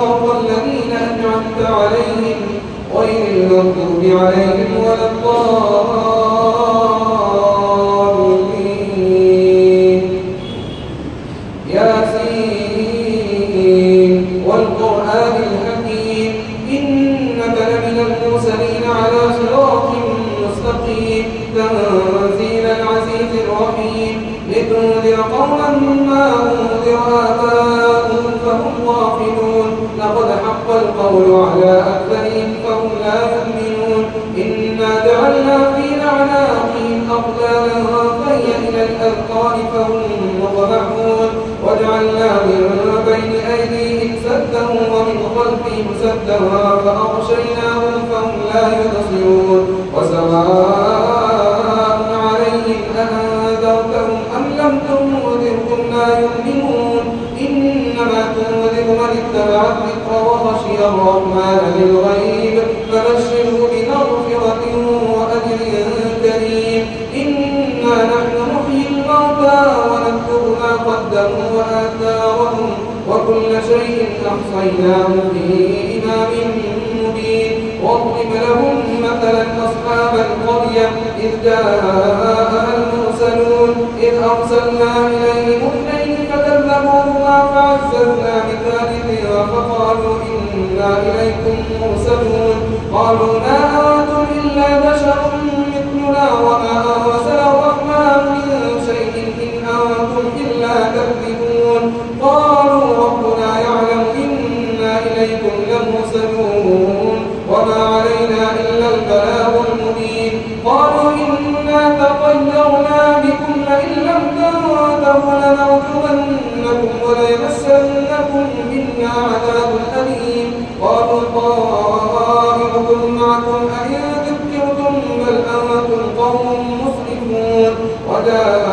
صراط الذين أنعمت عليهم غير المغضوب عليهم ولا الضالين. ياسين والقرآن الحكيم إنك لمن المرسلين على صراط مستقيم تنزيل العزيز الرحيم لتنذر قوما ما أنذر آباؤهم فهم غافلون لقد حق القول على أكثرهم فهم لا يؤمنون إنا جعلنا في أعناقهم أغلالا فهي إلى الأذقان فهم مقمحون وجعلنا من بين أيديهم سدا ومن خلفهم سدا فأغشيناهم فهم لا يبصرون وسواء عليهم أأنذرتهم أم لم تنذرهم لا يؤمنون إنما تنذر من اتبع الذكر وخشي الرحمن بالغيب فبشره بمغفرة وأجر كريم. إنا نحن نحيي الموتى ونكتب ما قدموا وآثارهم وكل شيء أحصيناه في إمام مبين. واضرب لهم مثلا أصحاب القرية إذ جاءها المرسلون إذ أرسلنا إليهم اثنين فكذبوهما فعززنا بثالث فقالوا إنا إليكم مرسلون قالوا ما أنتم إلا بشر مثلنا وما أرسل الرحمن من شيء إن أنتم إلا تكذبون قالوا ربنا يعلم إنا إليكم لمرسلون وما علينا إلا البلاغ المبين. قالوا إنا تطيرنا بكم لئن لم تنتهوا لنرجمنكم وليمسنكم منا عذاب أليم. قالوا طائركم معكم أئن ذكرتم بل أنتم قوم مسرفون. وجاء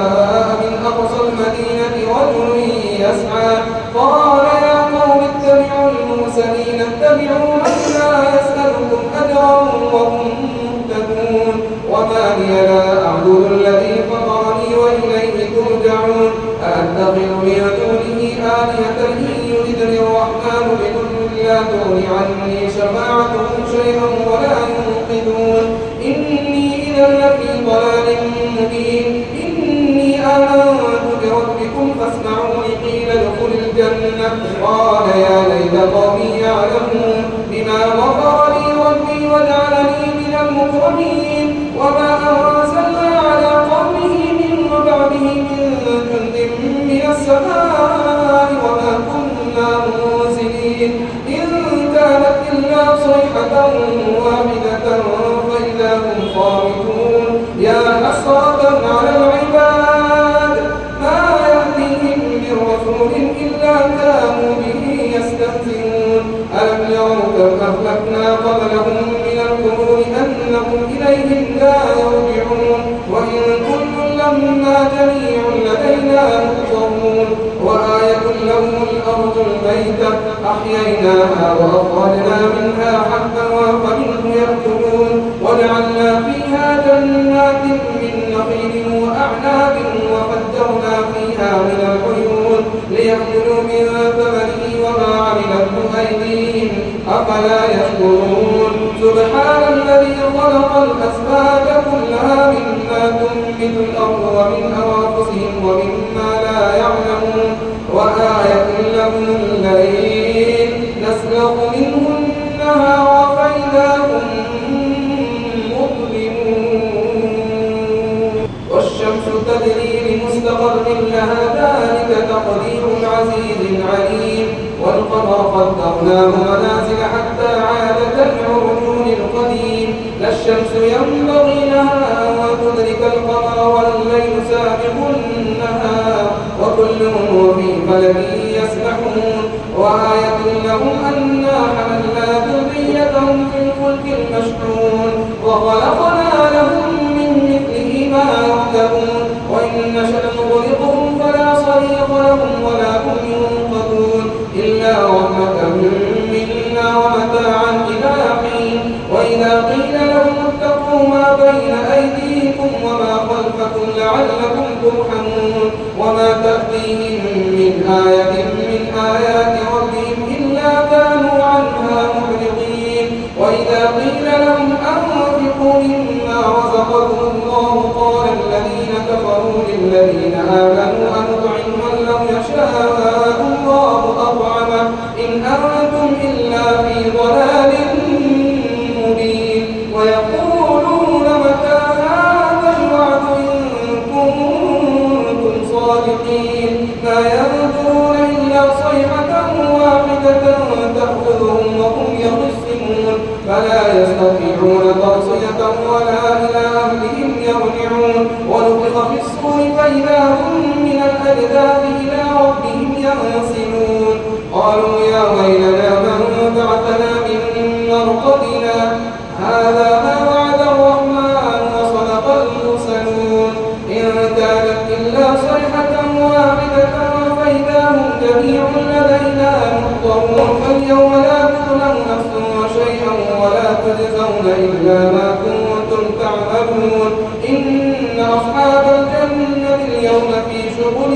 من أقصى المدينة رجل يسعى قال يا قوم اتبعوا المرسلين اتبعوا من لا يسألكم أجرا وهم مهتدون. وما لي لا أعبد الذي فطرني وإليه ترجعون أأتخذ من دونه آلهة إن يردني الرحمن بضر لا تغن عني شفاعتهم شيئا ولا ينقذون. إني إذا لفي ضلال مبين. إني آمنت بربكم فاسمعوني قيل ادخل الجنة قال يا ليت قومي يعلمون بما غفر لي ربي وجعلني من المكرمين. وما أرسلنا على قومه من بعده من جند من السماء وما كنا منزلين إن كانت إلا صيحة واحدة فإذا هم خامدون. يا حسرة على العباد ما يأتيهم من رسول إلا كانوا به يستهزئون. ألم يروا كم أهلكنا قبلهم من القرون أنهم إليهم لا يرجعون. وإن كل لما جميع لدينا محضرون. وآية لهم الأرض الميتة أحييناها وأخرجنا منها حبا فمنه يأكلون. وجعلنا فيها جنات من نخيل وأعناب وفجرنا فيها من العيون ليأكلوا من ثمره وما عملته أيديهم أفلا يشكرون. سبحان الذي خلق الأسباب كلها مما تنبت الأرض ومن أنفسهم ومما لا يعلمون. وآية لهم الليل نسلخ منه النهار فإذا هم مظلمون. والشمس تجري لمستقر لها ذلك تقدير العزيز العليم. والقمر قدرناه منازل حتى عاد كالعرجون القديم. لا الشمس ينبغي لها أن تدرك القمر والليل سابق النهار وكل في فلك يسبحون. وآية لهم أنا حملنا ذريتهم في الفلك المشحون وخلقنا لهم من مثله ما يركبون. وإن نشأ نغرقهم فلا صريخ لهم ولا هم ينقذون إلا رحمة منا ومتاعا إلى حين. وإذا قيل لهم اتقوا ما بين أيديكم وما خلفكم لعلكم ترحمون. وما تأتيهم من آية من آيات ربهم إلا كانوا الذين آمنوا أنطعم من لو يشاء الله أطعمه إن أنتم إلا في ضلال مبين ويقولون متى هذا الوعد إن كنتم صادقين ما ينظرون إلا صيحة واحدة تأخذهم وهم يخصمون فلا يستطيعون توصية ولا إلى أهلهم يرجعون ونفخ في الصور فإذا هم من الأجداث إلى ربهم ينسلون قالوا يا ويلنا من بعثنا من مرقدنا هذا ما وعد الرحمن وصدق المرسلون إن كانت إلا صيحة واحدة فإذا هم جميع لدينا محضرون فاليوم لا تظلم نفس شيئا ولا تجزون إلا ما كنتم تعملون إن أصحاب الجنة اليوم في شغل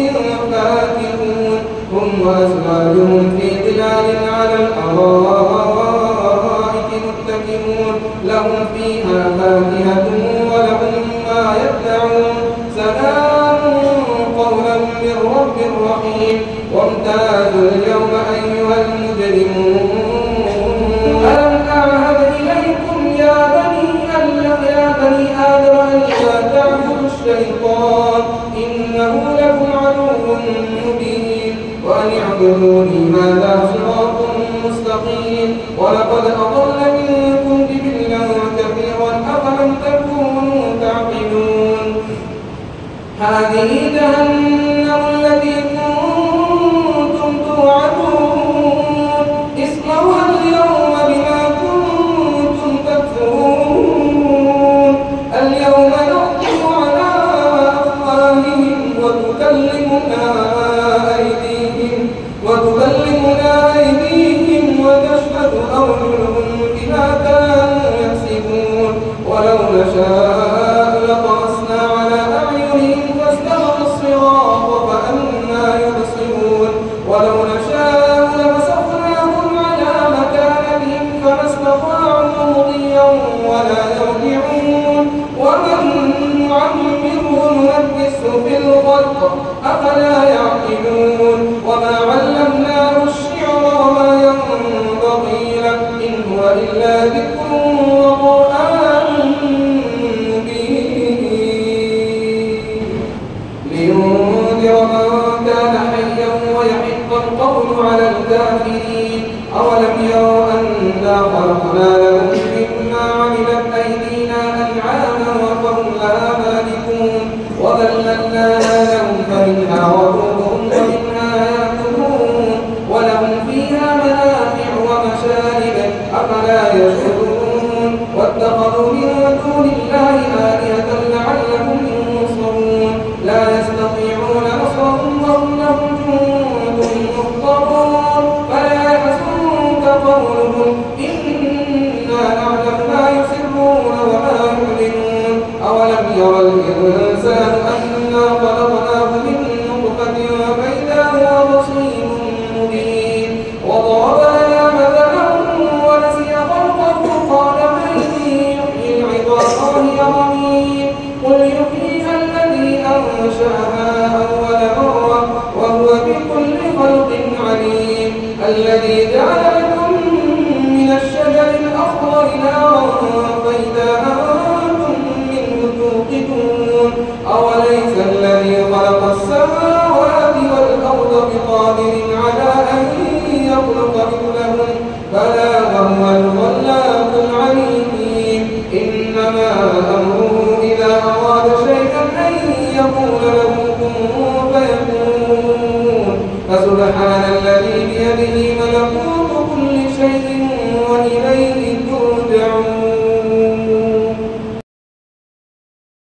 فاكهون هم وأزواجهم في ظلال على الأرائك متكئون لهم فيها فاكهة ولهم ما يدعون سلام قولا من رب رحيم وامتازوا اليوم أيها المجرمون ألم أعهد إليكم يا بني آدم ألا تعبدوا الشيطان إنه لكم عدو مبين وأن اعبدوني هذا صراط مستقيم ولقد أضل منكم جبلا كثيرا أفلم تكونوا تعقلون هذه جهنم التي كنتم توعدون اصلوها اليوم بما كنتم تكفرون اليوم نختم على أفواههم وتكلمنا أيديهم وتشهد أرجلهم بما كانوا يكسبون ولو نشاء لطمسنا على أعينهم فاستبقوا الصراط فأنى يبصرون ولو نشاء لمسخناهم على مكانتهم فما استطاعوا مضيا ولا يرجعون ومن نعمره ننكسه في الخلق أفلا يعقلون وما علمناه الشعر وما ينبغي له إن هو إلا ذكر وقرآن مبين لينذر من كان حيا ويحق القول على الكافرين أولم يروا أنا خلقنا لهم مما عملت أيدينا أنعاما فهم لها مالكون وذللناها لهم فمنها ركوبهم ومنها يأكلون ولهم فيها منافع ومشارب أفلا يشكرون واتخذوا من دون الله آلهة لعلهم ينصرون لا يستطيعون نصرهم وهم لهم جند محضرون فلا يحزنك قولهم إنا نعلم ما يسرون وما يعلنون أولم يرى الإنسان أنا خلقناه من نطفة فإذا هو بصير مبين وضرب لنا مثلا ونسي خلقه قال من يحيي العظام وهي رميم قل يحييها الذي أنشأها أول مرة وهو بكل خلق عليم الذي جعل لكم من الشجر الأخضر نارا فإذا أنتم منه توقدون أوليس الذي خلق السماوات والأرض بقادر على أن يخلق مثلهم بلى وهو الخلاق العليم إنما أمره إذا أراد شيئا أن يقول له كن فيكون فسبحان الذي بيده ملكوت كل شيء وإليه ترجعون